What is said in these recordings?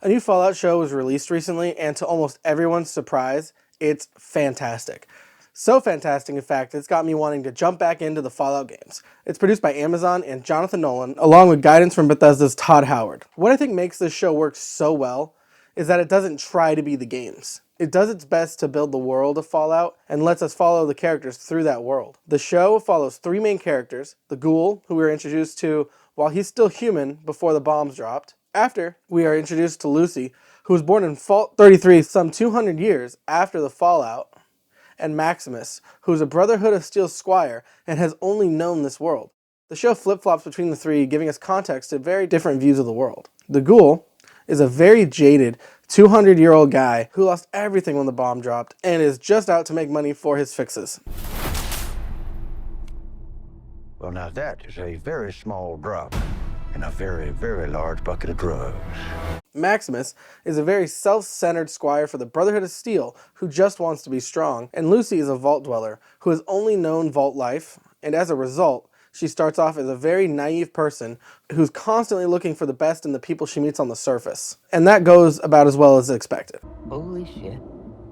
A new Fallout show was released recently, and to almost everyone's surprise, it's fantastic. So fantastic, in fact, it's got me wanting to jump back into the Fallout games. It's produced by Amazon and Jonathan Nolan, along with guidance from Bethesda's Todd Howard. What I think makes this show work so well is that it doesn't try to be the games. It does its best to build the world of Fallout and lets us follow the characters through that world. The show follows three main characters: the Ghoul, who we were introduced to while he's still human before the bombs dropped. After, we are introduced to Lucy, who was born in Vault 33 some 200 years after the Fallout, and Maximus, who is a Brotherhood of Steel squire and has only known this world. The show flip-flops between the three, giving us context to very different views of the world. The Ghoul is a very jaded 200-year-old guy who lost everything when the bomb dropped and is just out to make money for his fixes. Well, now that is a very small drop in a very, very large bucket of drugs. Maximus is a very self-centered squire for the Brotherhood of Steel who just wants to be strong, and Lucy is a vault dweller who has only known vault life, and as a result, she starts off as a very naive person who's constantly looking for the best in the people she meets on the surface. And that goes about as well as expected. Holy shit,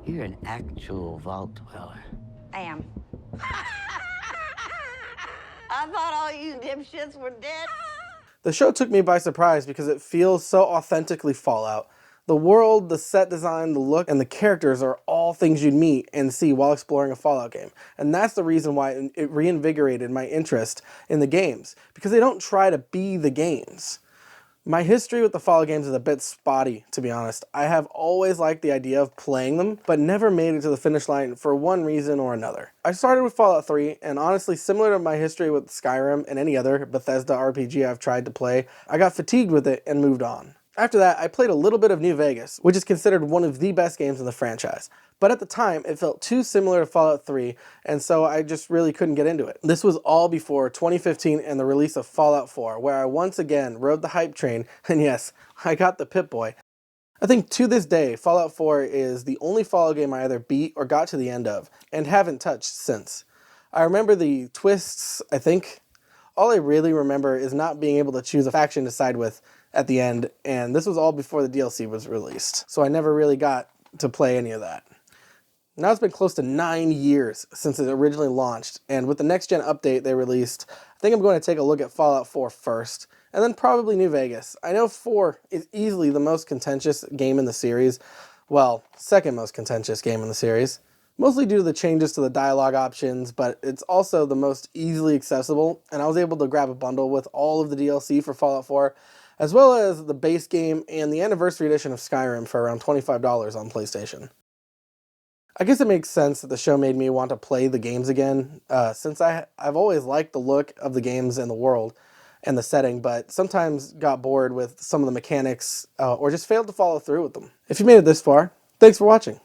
you're an actual vault dweller. I am. I thought all you dipshits were dead. The show took me by surprise because it feels so authentically Fallout. The world, the set design, the look, and the characters are all things you'd meet and see while exploring a Fallout game. And that's the reason why it reinvigorated my interest in the games, because they don't try to be the games. My history with the Fallout games is a bit spotty, to be honest. I have always liked the idea of playing them, but never made it to the finish line for one reason or another. I started with Fallout 3, and honestly, similar to my history with Skyrim and any other Bethesda RPG I've tried to play, I got fatigued with it and moved on. After that, I played a little bit of New Vegas, which is considered one of the best games in the franchise. But at the time, it felt too similar to Fallout 3, and so I just really couldn't get into it. This was all before 2015 and the release of Fallout 4, where I once again rode the hype train, and yes, I got the Pip-Boy. I think to this day, Fallout 4 is the only Fallout game I either beat or got to the end of, and haven't touched since. I remember the twists, I think. All I really remember is not being able to choose a faction to side with at the end, and this was all before the DLC was released, so I never really got to play any of that. Now it's been close to 9 years since it originally launched, and with the next-gen update they released, I think I'm going to take a look at Fallout 4 first, and then probably New Vegas. I know 4 is easily the most contentious game in the series, well, second most contentious game in the series, mostly due to the changes to the dialogue options, but it's also the most easily accessible, and I was able to grab a bundle with all of the DLC for Fallout 4, as well as the base game and the anniversary edition of Skyrim for around $25 on PlayStation. I guess it makes sense that the show made me want to play the games again, since I've always liked the look of the games and the world and the setting, but sometimes got bored with some of the mechanics or just failed to follow through with them. If you made it this far, thanks for watching.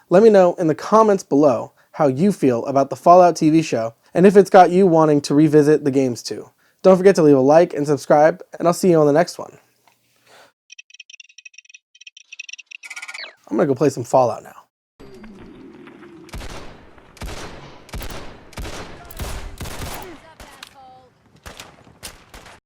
Let me know in the comments below how you feel about the Fallout TV show and if it's got you wanting to revisit the games too. Don't forget to leave a like and subscribe, and I'll see you on the next one. I'm gonna go play some Fallout now.